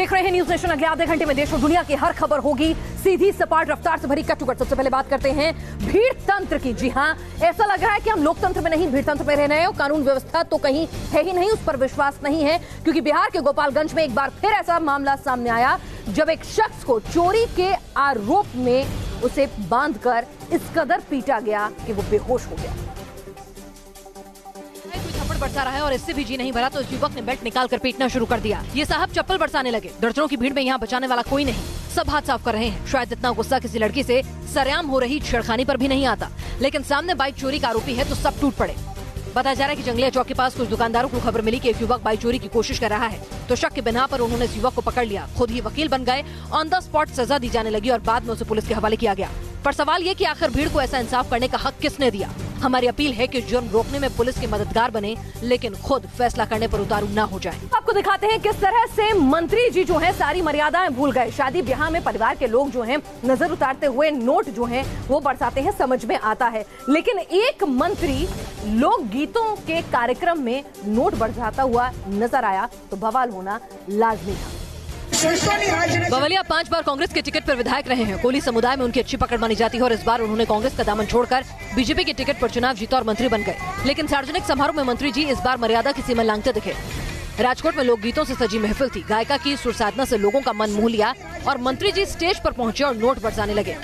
देख रहे हैं न्यूज नेशन। अगले आधे घंटे में देश और दुनिया की हर खबर होगी सीधी सपाट रफ्तार से भरी कट टू कट। सबसे पहले बात करते हैं भीड़ तंत्र की। जी हां, ऐसा लग रहा है कि हम लोकतंत्र में नहीं भीड़ तंत्र में रह रहे हैं और कानून व्यवस्था तो कहीं है ही नहीं, उस पर विश्वास नहीं है। क्योंकि बिहार के गोपालगंज में एक बार फिर ऐसा मामला सामने आया जब एक शख्स को चोरी के आरोप में उसे बांधकर इस कदर पीटा गया कि वो बेहोश हो गया। बरसा रहा है और इससे भी जी नहीं भरा तो इस युवक ने बेल्ट निकालकर पीटना शुरू कर दिया। ये साहब चप्पल बरसाने लगे। दर्जनों की भीड़ में यहाँ बचाने वाला कोई नहीं, सब हाथ साफ कर रहे हैं। शायद इतना गुस्सा किसी लड़की से सरेआम हो रही छेड़खानी पर भी नहीं आता, लेकिन सामने बाइक चोरी का आरोपी है तो सब टूट पड़े। बताया जा रहा है कि जंगलिया चौक के पास कुछ दुकानदारों को खबर मिली कि एक युवक बाइक चोरी की कोशिश कर रहा है, तो शक के बिना पर उन्होंने इस युवक को पकड़ लिया। खुद ही वकील बन गए, ऑन द स्पॉट सजा दी जाने लगी और बाद में उसे पुलिस के हवाले किया गया। पर सवाल ये कि आखिर भीड़ को ऐसा इंसाफ करने का हक किसने दिया। हमारी अपील है कि जुर्म रोकने में पुलिस के मददगार बने, लेकिन खुद फैसला करने पर उतारू न हो जाए। आपको दिखाते हैं किस तरह से मंत्री जी जो हैं सारी मर्यादाएं भूल गए। शादी ब्याह में परिवार के लोग जो हैं नजर उतारते हुए नोट जो हैं वो बरसाते हैं, समझ में आता है। लेकिन एक मंत्री लोक गीतों के कार्यक्रम में नोट बरसाता हुआ नजर आया तो बवाल होना लाजमी था। बवलिया 5 बार कांग्रेस के टिकट पर विधायक रहे हैं। कोली समुदाय में उनकी अच्छी पकड़ मानी जाती है और इस बार उन्होंने कांग्रेस का दामन छोड़कर बीजेपी के टिकट पर चुनाव जीता और मंत्री बन गए। लेकिन सार्वजनिक समारोह में मंत्री जी इस बार मर्यादा की सीमा लांघते दिखे। राजकोट में लोकगीतों से सजी महफिल थी। गायिका की सुर साधना से लोगों का मन मोह लिया और मंत्री जी स्टेज पर पहुंचे और नोट बरसाने लगे।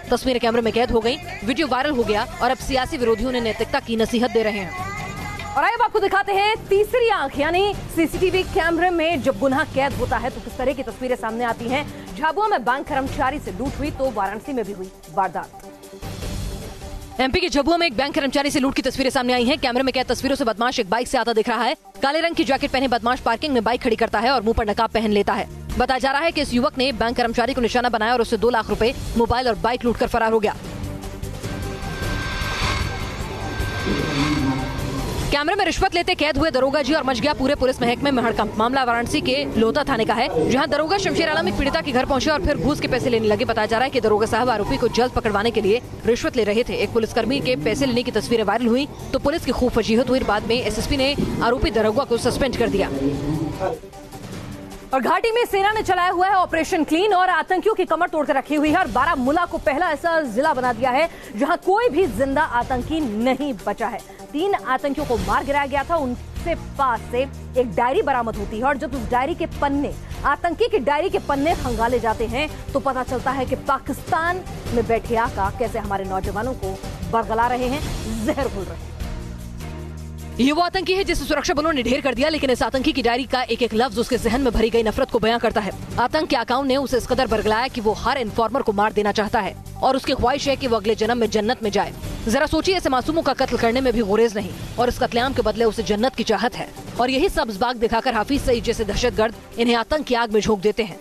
तस्वीरें कैमरे में कैद हो गयी, वीडियो वायरल हो गया और अब सियासी विरोधियों ने नैतिकता की नसीहत दे रहे हैं। और अब आपको दिखाते हैं तीसरी आंख, यानी सीसीटीवी कैमरे में जब गुनाह कैद होता है तो किस तरह की तस्वीरें सामने आती हैं। झाबुआ में बैंक कर्मचारी से लूट हुई तो वाराणसी में भी हुई वारदात। एमपी के झाबुआ में एक बैंक कर्मचारी से लूट की तस्वीरें सामने आई हैं। कैमरे में कैद तस्वीरों से बदमाश एक बाइक से आता दिख रहा है। काले रंग की जैकेट पहने बदमाश पार्किंग में बाइक खड़ी करता है और मुंह पर नकाब पहन लेता है। बताया जा रहा है कि इस युवक ने बैंक कर्मचारी को निशाना बनाया और उससे 2 लाख रुपए, मोबाइल और बाइक लूट कर फरार हो गया। कैमरे में रिश्वत लेते कैद हुए दरोगा जी और मच गया पूरे पुलिस महकमे में हड़कंप। मामला वाराणसी के लोता थाने का है, जहां दरोगा शमशेर आलम एक पीड़िता के घर पहुंचे और फिर घूस के पैसे लेने लगे। बताया जा रहा है कि दरोगा साहब आरोपी को जल्द पकड़वाने के लिए रिश्वत ले रहे थे। एक पुलिसकर्मी के पैसे लेने की तस्वीरें वायरल हुई तो पुलिस की खूब फजीहत हुई। बाद में एसएसपी ने आरोपी दरोगा को सस्पेंड कर दिया। और घाटी में सेना ने चलाया हुआ है ऑपरेशन क्लीन और आतंकियों की कमर तोड़कर रखी हुई है और बारामूला को पहला ऐसा जिला बना दिया है जहां कोई भी जिंदा आतंकी नहीं बचा है। 3 आतंकियों को मार गिराया गया था। उनसे पास से एक डायरी बरामद होती है और जब उस डायरी के पन्ने, आतंकी की डायरी के पन्ने खंगाले जाते हैं तो पता चलता है कि पाकिस्तान में बैठे आका कैसे हमारे नौजवानों को बरगला रहे हैं, जहर घोल रहे हैं। ये वो आतंकी है जिसे सुरक्षा बलों ने ढेर कर दिया, लेकिन इस आतंकी की डायरी का एक एक लफ्ज उसके जहन में भरी गई नफरत को बयां करता है। आतंक के आकाओं ने उसे इस कदर बरगलाया कि वो हर इन्फॉर्मर को मार देना चाहता है और उसकी ख्वाहिश है कि वो अगले जन्म में जन्नत में जाए। जरा सोचिए, ऐसे मासूमों का कत्ल करने में भी गुरेज नहीं और इस कत्लेआम के बदले उसे जन्नत की चाहत है। और यही सब्ज बाग दिखाकर हाफिज सईद जैसे दहशतगर्द इन्हें आतंक की आग में झोंक देते हैं।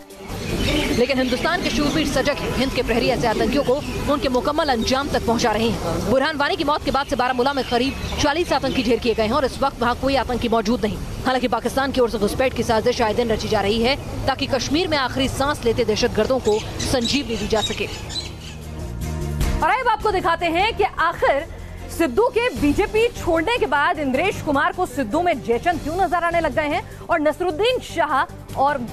लेकिन हिंदुस्तान के शूरवीर सजग हैं। हिंद के प्रहरी ऐसे आतंकियों को उनके मुकम्मल अंजाम तक पहुंचा रहे हैं। बुरहान वानी की मौत के बाद से बारामूला में करीब 40 आतंकी ढेर किए गए हैं और इस वक्त वहां कोई आतंकी मौजूद नहीं। हालांकि पाकिस्तान की ओर से घुसपैठ की साजिश आए दिन रची जा रही है ताकि कश्मीर में आखिरी सांस लेते दहशतगर्दों को संजीवनी दी जा सके। और अब आपको दिखाते हैं कि आखिर सिद्धू के बीजेपी छोड़ने के बाद इंद्रेश कुमार को सिद्धू में जयचंद क्यों नजर आने लग गए हैं और नसरुद्दीन शाह और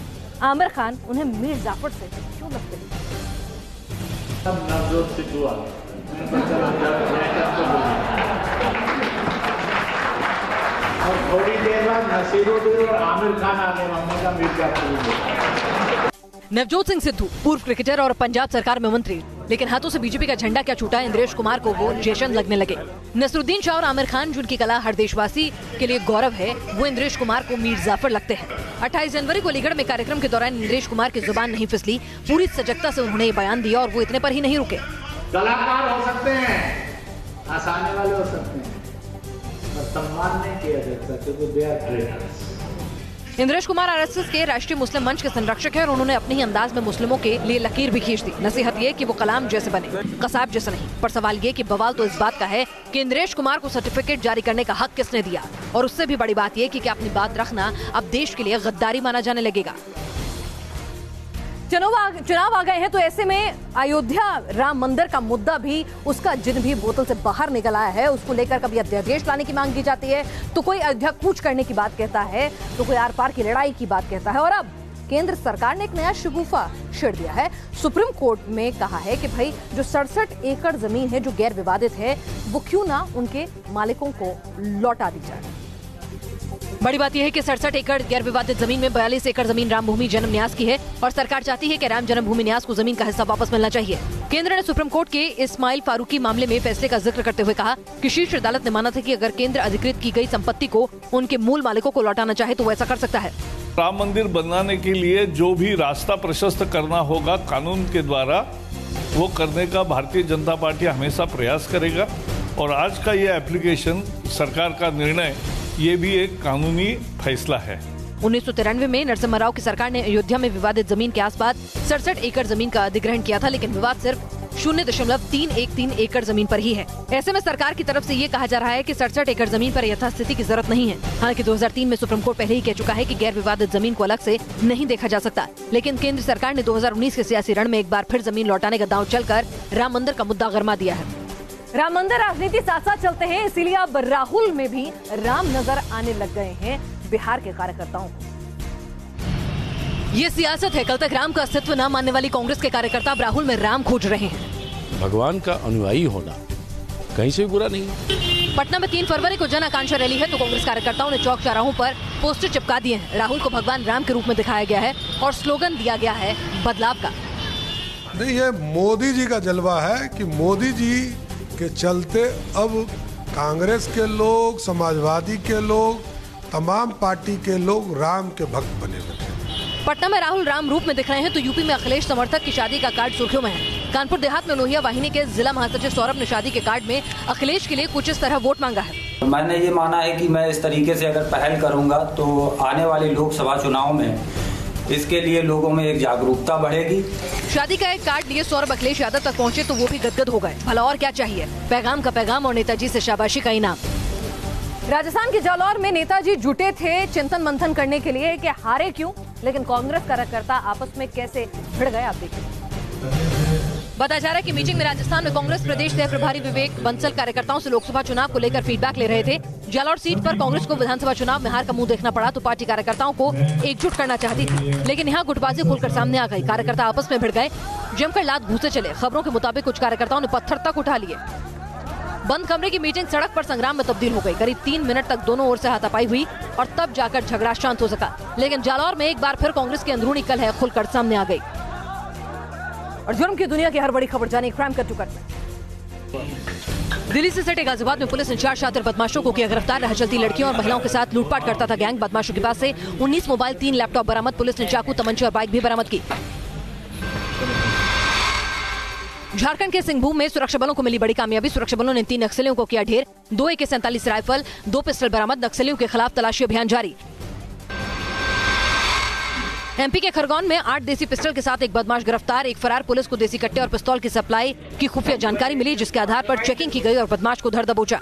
आमिर खान उन्हें मीर जाफर से क्यों लगते हैं। और थोड़ी देर बाद नसीरुद्दीन और आमिर खान आने वाले का मीर जाफर। नवजोत सिंह सिद्धू पूर्व क्रिकेटर और पंजाब सरकार में मंत्री, लेकिन हाथों से बीजेपी का झंडा क्या छूटा, इंद्रेश कुमार को वो जयचंद लगने लगे। नसरुद्दीन शाह और आमिर खान जिनकी कला हर देशवासी के लिए गौरव है, वो इंद्रेश कुमार को मीर जाफर लगते हैं। 28 जनवरी को अलीगढ़ में कार्यक्रम के दौरान इंद्रेश कुमार की जुबान नहीं फिसली। पूरी सजगता से उन्होंने ये बयान दिया और वो इतने पर ही नहीं रुके। कलाकार हो सकते हैं, हंसाने वाले हो सकते हैं, पर सम्मान नहीं किया जाता क्योंकि they are traitors. Indresh Kumar RSS के राष्ट्रीय मुस्लिम मंच के संरक्षक हैं और उन्होंने अपने ही अंदाज में मुस्लिमों के लिए लकीर भी खींच दी। नसीहत ये कि वो कलाम जैसे बने, कसाब जैसे नहीं। पर सवाल ये कि बवाल तो इस बात का है कि इंद्रेश कुमार को सर्टिफिकेट जारी करने का हक किसने दिया, और उससे भी बड़ी बात ये कि अपनी बात रखना अब देश के लिए गद्दारी माना जाने लगेगा। चुनाव आ गए हैं तो ऐसे में अयोध्या राम मंदिर का मुद्दा भी उसका जिन भी बोतल से बाहर निकल आया है, उसको लेकर कभी अध्यादेश लाने की मांग की जाती है तो कोई अयोध्या कूच करने की बात कहता है तो कोई आर पार की लड़ाई की बात कहता है। और अब केंद्र सरकार ने एक नया शगुफा छेड़ दिया है। सुप्रीम कोर्ट में कहा है कि भाई जो 67 एकड़ जमीन है जो गैर विवादित है वो क्यों ना उनके मालिकों को लौटा दी जाए। बड़ी बात यह है कि 67 एकड़ गैर विवादित जमीन में 42 एकड़ जमीन राम भूमि जन्म न्यास की है और सरकार चाहती है कि राम जन्मभूमि न्यास को जमीन का हिस्सा वापस मिलना चाहिए। केंद्र ने सुप्रीम कोर्ट के इस्माइल फारूकी मामले में फैसले का जिक्र करते हुए कहा कि शीर्ष अदालत ने माना था कि अगर केंद्र अधिकृत की गई संपत्ति को उनके मूल मालिकों को लौटाना चाहे तो वो ऐसा कर सकता है। राम मंदिर बनाने के लिए जो भी रास्ता प्रशस्त करना होगा कानून के द्वारा, वो करने का भारतीय जनता पार्टी हमेशा प्रयास करेगा। और आज का ये एप्लीकेशन, सरकार का निर्णय, ये भी एक कानूनी फैसला है। 1993 में नरसिम्हा राव की सरकार ने अयोध्या में विवादित जमीन के आसपास 67 एकड़ जमीन का अधिग्रहण किया था, लेकिन विवाद सिर्फ 0.313 एकड़ जमीन पर ही है। ऐसे में सरकार की तरफ से ये कहा जा रहा है कि 67 एकड़ जमीन पर यथास्थिति की जरूरत नहीं है। हालांकि 2003 में सुप्रीम कोर्ट पहले ही कह चुका है कि गैर विवादित जमीन को अलग से नहीं देखा जा सकता, लेकिन केंद्र सरकार ने 2019 के सियासी रण में एक बार फिर जमीन लौटाने का दांव चलकर राम मंदिर का मुद्दा गरमा दिया है। राम मंदिर राजनीति साथ साथ चलते हैं, इसीलिए अब राहुल में भी राम नजर आने लग गए हैं बिहार के कार्यकर्ताओं को। ये सियासत है। कल तक राम का अस्तित्व न मानने वाली कांग्रेस के कार्यकर्ता अब राहुल में राम खोज रहे हैं। भगवान का अनुयायी होना कहीं से भी बुरा नहीं। पटना में 3 फरवरी को जन आकांक्षा रैली है तो कांग्रेस कार्यकर्ताओं ने चौक चौराहों पर पोस्टर चिपका दिए हैं। राहुल को भगवान राम के रूप में दिखाया गया है और स्लोगन दिया गया है बदलाव का। नहीं, ये मोदी जी का जलवा है कि मोदी जी के चलते अब कांग्रेस के लोग, समाजवादी के लोग, तमाम पार्टी के लोग राम के भक्त बने हुए हैं। पटना में राहुल राम रूप में दिख रहे हैं तो यूपी में अखिलेश समर्थक की शादी का कार्ड सुर्खियों में है। कानपुर देहात में लोहिया वाहिनी के जिला महासचिव सौरभ ने शादी के कार्ड में अखिलेश के लिए कुछ इस तरह वोट मांगा है। मैंने ये माना है कि मैं इस तरीके से अगर पहल करूंगा तो आने वाले लोकसभा चुनाव में इसके लिए लोगों में एक जागरूकता बढ़ेगी। शादी का एक कार्ड लिए सौरभ अखिलेश यादव तक पहुंचे तो वो भी गदगद हो गए। भला और क्या चाहिए, पैगाम का पैगाम और नेताजी से शाबाशी का इनाम। राजस्थान के जालौर में नेताजी जुटे थे चिंतन मंथन करने के लिए कि हारे क्यों, लेकिन कांग्रेस कार्यकर्ता आपस में कैसे भिड़ गए आप देखिए। बताया जा रहा है कि मीटिंग में राजस्थान में कांग्रेस प्रदेश सह प्रभारी विवेक बंसल कार्यकर्ताओं से लोकसभा चुनाव को लेकर फीडबैक ले रहे थे। जालौर सीट पर कांग्रेस को विधानसभा चुनाव में हार का मुंह देखना पड़ा तो पार्टी कार्यकर्ताओं को एकजुट करना चाहती थी, लेकिन यहाँ गुटबाजी खुलकर सामने आ गई। कार्यकर्ता आपस में भिड़ गए, जमकर लात घूंसे चले। खबरों के मुताबिक कुछ कार्यकर्ताओं ने पत्थर तक उठा लिए। बंद कमरे की मीटिंग सड़क पर संग्राम में तब्दील हो गई। करीब 3 मिनट तक दोनों ओर से हाथापाई हुई और तब जाकर झगड़ा शांत हो सका, लेकिन जालौर में एक बार फिर कांग्रेस की अंदरूनी कलह खुलकर सामने आ गई। और जुर्म की दुनिया की हर बड़ी खबर जाने crime cut to cut. Delhi से सटे गाजियाबाद में पुलिस ने 4 शातिर बदमाशों को किया गिरफ्तार। राह चलती लड़कियों और महिलाओं के साथ लूटपाट करता था गैंग। बदमाशों के पास से 19 मोबाइल, 3 लैपटॉप बरामद। पुलिस ने चाकू, तमंचे और बाइक भी बरामद की। झारखंड के सिंहभूम में सुरक्षा बलों को मिली बड़ी कामयाबी। सुरक्षा बलों ने 3 नक्सलियों को किया ढेर। 2 AK-47 राइफल, 2 पिस्टल बरामद। नक्सलियों के खिलाफ तलाशी अभियान जारी। MP के खरगोन में 8 देसी पिस्टल के साथ एक बदमाश गिरफ्तार। एक फरार। पुलिस को देसी कट्टे और पिस्तौल की सप्लाई की खुफिया जानकारी मिली, जिसके आधार पर चेकिंग की गई और बदमाश को धर दबोचा।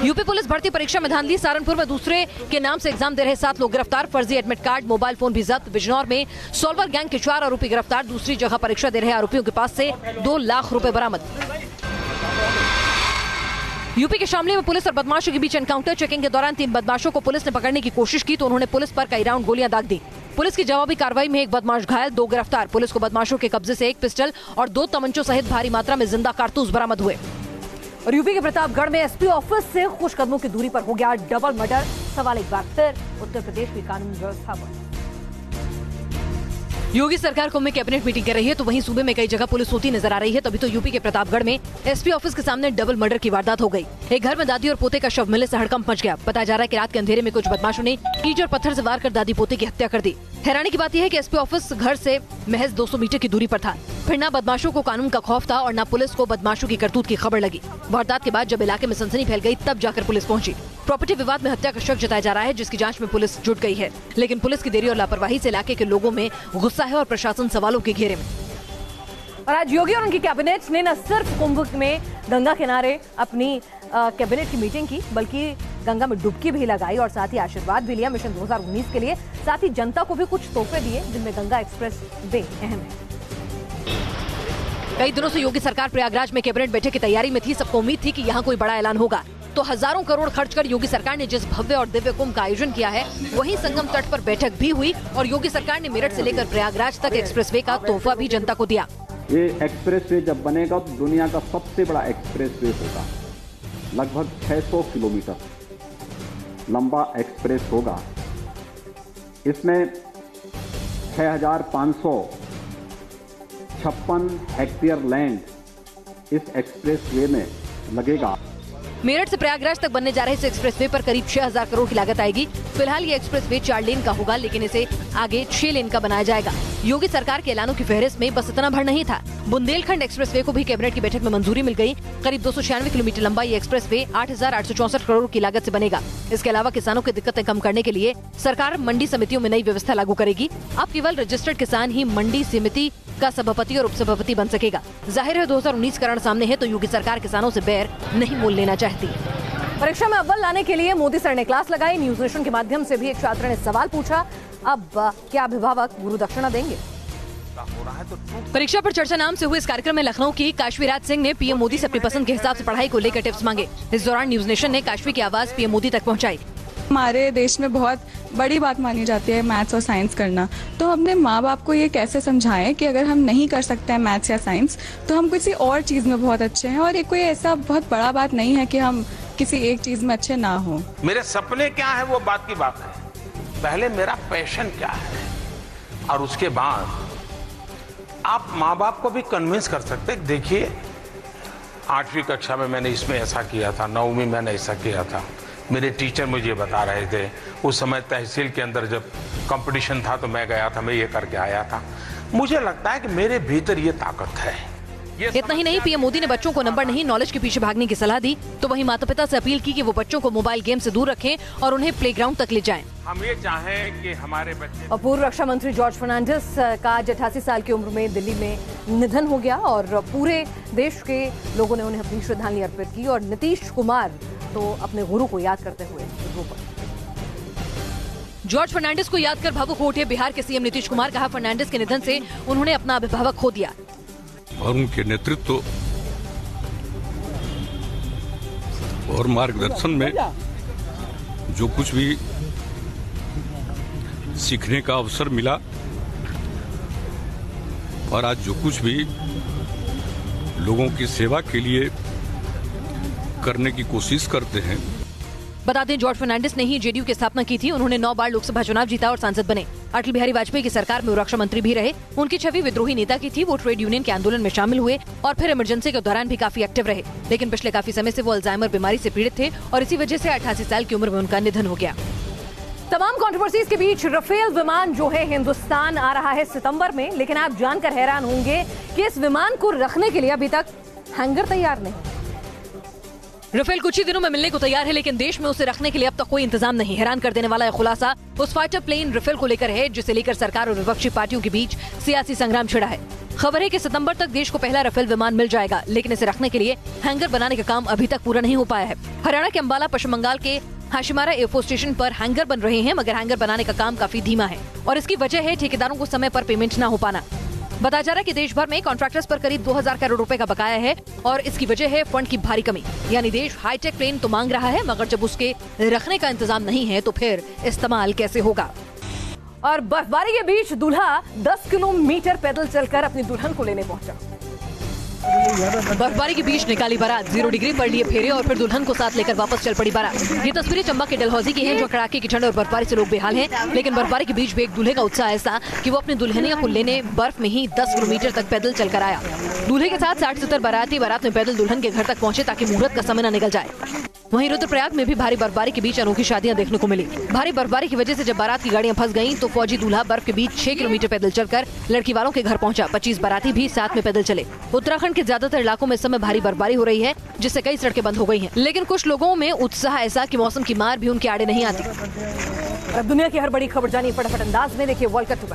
यूपी पुलिस भर्ती परीक्षा में धांधली। सहारनपुर में दूसरे के नाम से एग्जाम दे रहे 7 लोग गिरफ्तार। फर्जी एडमिट कार्ड, मोबाइल फोन भी जब्त। बिजनौर में सोलवर गैंग के 4 आरोपी गिरफ्तार। दूसरी जगह परीक्षा दे रहे आरोपियों के पास से 2 लाख रुपए बरामद। यूपी के शामली में पुलिस और बदमाशों के बीच एनकाउंटर। चेकिंग के दौरान 3 बदमाशों को पुलिस ने पकड़ने की कोशिश की तो उन्होंने पुलिस पर कई राउंड गोलियां दाग दी। पुलिस की जवाबी कार्रवाई में एक बदमाश घायल, 2 गिरफ्तार। पुलिस को बदमाशों के कब्जे से 1 पिस्टल और 2 तमंचों सहित भारी मात्रा में जिंदा कारतूस बरामद हुए। और यूपी के प्रतापगढ़ में SP ऑफिस से कुछ कदमों की दूरी पर हो गया डबल मर्डर। सवाल एक बार फिर उत्तर प्रदेश की कानून व्यवस्था पर। योगी सरकार को में कैबिनेट मीटिंग कर रही है तो वहीं सूबे में कई जगह पुलिस होती नजर आ रही है। तभी तो यूपी के प्रतापगढ़ में SP ऑफिस के सामने डबल मर्डर की वारदात हो गई। एक घर में दादी और पोते का शव मिलने से हड़कंप मच गया। बताया जा रहा है कि रात के अंधेरे में कुछ बदमाशों ने ईंट और पत्थर से वार कर दादी पोते की हत्या कर दी। हैरानी की बात यह है कि SP ऑफिस घर से महज 200 मीटर की दूरी पर था। फिर न बदमाशों को कानून का खौफ था और न पुलिस को बदमाशों की करतूत की खबर लगी। वारदात के बाद जब इलाके में सनसनी फैल गई तब जाकर पुलिस पहुंची। प्रॉपर्टी विवाद में हत्या का शक जताया जा रहा है, जिसकी जांच में पुलिस जुट गई है, लेकिन पुलिस की देरी और लापरवाही से इलाके के लोगों में गुस्सा है और प्रशासन सवालों के घेरे में। और आज योगी और उनकी कैबिनेट ने न सिर्फ कुंभ में गंगा किनारे अपनी कैबिनेट की मीटिंग की, बल्कि गंगा में डुबकी भी लगाई और साथ ही आशीर्वाद भी लिया मिशन 2019 के लिए। साथ ही जनता को भी कुछ तोहफे दिए, जिनमें गंगा एक्सप्रेस वे अहम है। कई दिनों से योगी सरकार प्रयागराज में कैबिनेट बैठक की तैयारी में थी। सबको उम्मीद थी कि यहाँ कोई बड़ा ऐलान होगा तो हजारों करोड़ खर्च कर योगी सरकार ने जिस भव्य और दिव्य कुंभ का आयोजन किया है, वहीं संगम तट पर बैठक भी हुई और योगी सरकार ने मेरठ से लेकर प्रयागराज तक एक्सप्रेसवे का तोहफा भी जनता को दिया। ये एक्सप्रेसवे जब बनेगा तो दुनिया का सबसे बड़ा एक्सप्रेसवे होगा। लगभग 600 किलोमीटर लंबा एक्सप्रेस होगा। इसमें 6,556 हेक्टेयर लैंड इस एक्सप्रेसवे में लगेगा। मेरठ से प्रयागराज तक बनने जा रहे इस एक्सप्रेसवे पर करीब 6,000 करोड़ की लागत आएगी। फिलहाल ये एक्सप्रेसवे 4 लेन का होगा, लेकिन इसे आगे 6 लेन का बनाया जाएगा। योगी सरकार के ऐलानों की फहरिस्त में बस इतना भर नहीं था। बुंदेलखंड एक्सप्रेसवे को भी कैबिनेट की बैठक में मंजूरी मिल गई। करीब 296 किलोमीटर लंबा ये एक्सप्रेसवे 8,864 करोड़ की लागत से बनेगा। इसके अलावा किसानों की दिक्कतें कम करने के लिए सरकार मंडी समितियों में नई व्यवस्था लागू करेगी। अब केवल रजिस्टर्ड किसान ही मंडी समिति का सभापति और उपसभापति बन सकेगा। जाहिर है 2019 का रण सामने है, तो योगी सरकार किसानों से बैर नहीं मोल लेना चाहती। परीक्षा में अव्वल लाने के लिए मोदी सर ने क्लास लगाई। न्यूज नेशन के माध्यम से भी एक छात्र ने सवाल पूछा, अब क्या अभिभावक गुरु दक्षिणा देंगे? परीक्षा पर चर्चा नाम से हुए इस कार्यक्रम में लखनऊ की काशवी राज सिंह ने पीएम मोदी से अपनी पसंद के हिसाब से पढ़ाई को लेकर टिप्स मांगे। इस दौरान न्यूज नेशन ने काशवी की आवाज पीएम मोदी तक पहुंचाई। हमारे देश में बहुत बड़ी बात मानी जाती है मैथ्स और साइंस करना, तो हम अपने माँ बाप को ये कैसे समझाएं कि अगर हम नहीं कर सकते हैं मैथ्स या साइंस तो हम किसी और चीज में बहुत अच्छे हैं, और ये कोई ऐसा बहुत बड़ा बात नहीं है कि हम किसी एक चीज में अच्छे ना हो। मेरे सपने क्या है वो बात की बात है, पहले मेरा पैशन क्या है, और उसके बाद आप माँ बाप को भी कन्विंस कर सकते हैं। देखिए 8वीं कक्षा में मैंने इसमें ऐसा किया था, 9वीं मैंने ऐसा किया था, मेरे टीचर मुझे बता रहे थे। उस समय तहसील के अंदर जब कंपटीशन था तो मैं गया था, मैं ये करके आया था। मुझे लगता है कि मेरे भीतर ये ताकत है। इतना ही नहीं, पीएम मोदी ने बच्चों को नंबर नहीं नॉलेज के पीछे भागने की सलाह दी। तो वहीं माता पिता से अपील की कि वो बच्चों को मोबाइल गेम से दूर रखें और उन्हें प्लेग्राउंड तक ले जाएं। हम ये चाहें कि हमारे बच्चे। और पूर्व रक्षा मंत्री जॉर्ज फर्नांडिस का 88 साल की उम्र में दिल्ली में निधन हो गया और पूरे देश के लोगों ने उन्हें अपनी श्रद्धांजलि अर्पित की। और नीतीश कुमार तो अपने गुरु को याद करते हुए जॉर्ज फर्नांडिस को याद कर भावुक हो उठे बिहार के सीएम नीतीश कुमार। कहा, फर्नांडिस के निधन से उन्होंने अपना अभिभावक खो दिया और उनके नेतृत्व और मार्गदर्शन में जो कुछ भी सीखने का अवसर मिला और आज जो कुछ भी लोगों की सेवा के लिए करने की कोशिश करते हैं। बता दें, जॉर्ज फर्नांडिस ने ही जेडीयू की स्थापना की थी। उन्होंने 9 बार लोकसभा चुनाव जीता और सांसद बने। अटल बिहारी वाजपेयी की सरकार में रक्षा मंत्री भी रहे। उनकी छवि विद्रोही नेता की थी। वो ट्रेड यूनियन के आंदोलन में शामिल हुए और फिर इमरजेंसी के दौरान भी काफी एक्टिव रहे। लेकिन पिछले काफी समय से वो अल्जाइमर बीमारी से पीड़ित थे और इसी वजह से 88 साल की उम्र में उनका निधन हो गया। तमाम कंट्रोवर्सीज के बीच राफेल विमान जो है हिंदुस्तान आ रहा है सितंबर में, लेकिन आप जानकर हैरान होंगे कि इस विमान को रखने के लिए अभी तक हैंगर तैयार नहीं। राफेल कुछ ही दिनों में मिलने को तैयार है, लेकिन देश में उसे रखने के लिए अब तक कोई इंतजाम नहीं। हैरान कर देने वाला यह खुलासा उस फाइटर प्लेन राफेल को लेकर है, जिसे लेकर सरकार और विपक्षी पार्टियों के बीच सियासी संग्राम छिड़ा है। खबर है कि सितंबर तक देश को पहला राफेल विमान मिल जाएगा, लेकिन इसे रखने के लिए हैंगर बनाने का काम अभी तक पूरा नहीं हो पाया है। हरियाणा के अंबाला, पश्चिम बंगाल के हाशिमारा एयरफोर्स स्टेशन पर हैंगर बन रहे हैं, मगर हैंगर बनाने का काम काफी धीमा है और इसकी वजह है ठेकेदारों को समय पर पेमेंट न हो पाना। बताया जा रहा है कि देश भर में कॉन्ट्रैक्टर्स पर करीब 2000 करोड़ रुपए का बकाया है और इसकी वजह है फंड की भारी कमी। यानी देश हाईटेक प्लेन तो मांग रहा है, मगर जब उसके रखने का इंतजाम नहीं है तो फिर इस्तेमाल कैसे होगा। और बर्फबारी के बीच दूल्हा 10 किलोमीटर पैदल चलकर अपनी दुल्हन को लेने पहुंचा। बर्फबारी के बीच निकाली बारात, 0 डिग्री पर लिए फेरे और फिर दुल्हन को साथ लेकर वापस चल पड़ी बारात। ये तस्वीरें चंबा के डलहौजी की हैं, जो कड़ाके की ठंड और बर्फबारी से लोग बेहाल हैं। लेकिन बर्फबारी के बीच भी एक दूल्हे का उत्साह ऐसा कि वो अपनी दुल्हनिया को लेने बर्फ में ही 10 किलोमीटर तक पैदल चलकर आया। दूल्हे के साथ 60-70 बाराती बारात में पैदल दुल्हन के घर तक पहुंचे ताकि मुहूर्त का समय न निकल जाए। वहीं रुद्रप्रयाग में भी भारी बर्फबारी के बीच अनोखी शादियां देखने को मिली। भारी बर्फबारी की वजह से जब बारात की गाड़ियां फंस गईं, तो फौजी दूल्हा बर्फ के बीच 6 किलोमीटर पैदल चलकर लड़की वालों के घर पहुंचा। 25 बाराती भी साथ में पैदल चले। उत्तराखंड के ज्यादातर इलाकों में इस समय भारी बर्फबारी हो रही है, जिससे कई सड़कें बंद हो गई हैं। लेकिन कुछ लोगों में उत्साह ऐसा कि मौसम की मार भी उनके आड़े नहीं आती। अब दुनिया की हर बड़ी खबर जानिए फटाफट अंदाज में, देखिए वर्ल्ड कप टू।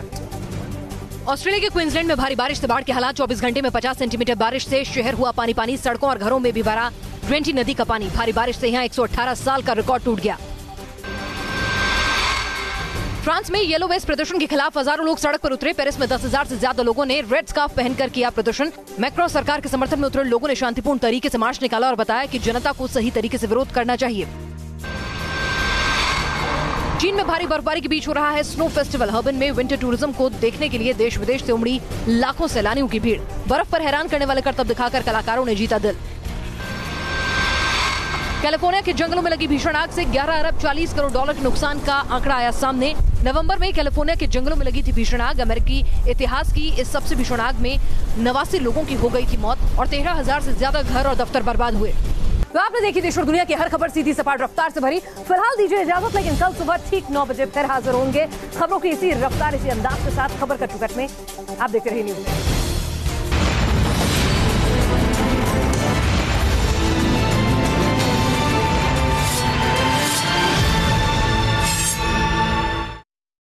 ऑस्ट्रेलिया के क्वींसलैंड में भारी बारिश से बाढ़ के हालात। 24 घंटे में 50 सेंटीमीटर बारिश से शहर हुआ पानी पानी। सड़कों और घरों में भी भरा ट्वेंटी नदी का पानी। भारी बारिश से यहाँ 118 साल का रिकॉर्ड टूट गया। फ्रांस में येलो वेस्ट प्रदर्शन के खिलाफ हजारों लोग सड़क पर उतरे। पेरिस में 10,000 से ज्यादा लोगों ने रेड स्कार्फ पहनकर किया प्रदर्शन। मैक्रोन सरकार के समर्थन में उतरे लोगों ने शांतिपूर्ण तरीके से मार्च निकाला और बताया कि जनता को सही तरीके से विरोध करना चाहिए। चीन में भारी बर्फबारी के बीच हो रहा है स्नो फेस्टिवल। हर्बन में विंटर टूरिज्म को देखने के लिए देश विदेश से उमड़ी लाखों सैलानियों की भीड़। बर्फ पर हैरान करने वाले करतब दिखाकर कलाकारों ने जीता दिल। कैलिफोर्निया के जंगलों में लगी भीषण आग से 11 अरब 40 करोड़ डॉलर के नुकसान का आंकड़ा आया सामने। नवंबर में कैलिफोर्निया के जंगलों में लगी थी भीषण आग। अमेरिकी इतिहास की इस सबसे भीषण आग में 89 लोगों की हो गई थी मौत और 13,000 से ज्यादा घर और दफ्तर बर्बाद हुए। तो आपने देखी देश और दुनिया की हर खबर सीधी सपाट रफ्तार से भरी। फिलहाल दीजिए इजाजत, लेकिन कल सुबह ठीक 9 बजे फिर हाजिर होंगे खबरों की इसी रफ्तार, इसी अंदाज के साथ। खबर का चुकट में आप देखते रहिए न्यूज़।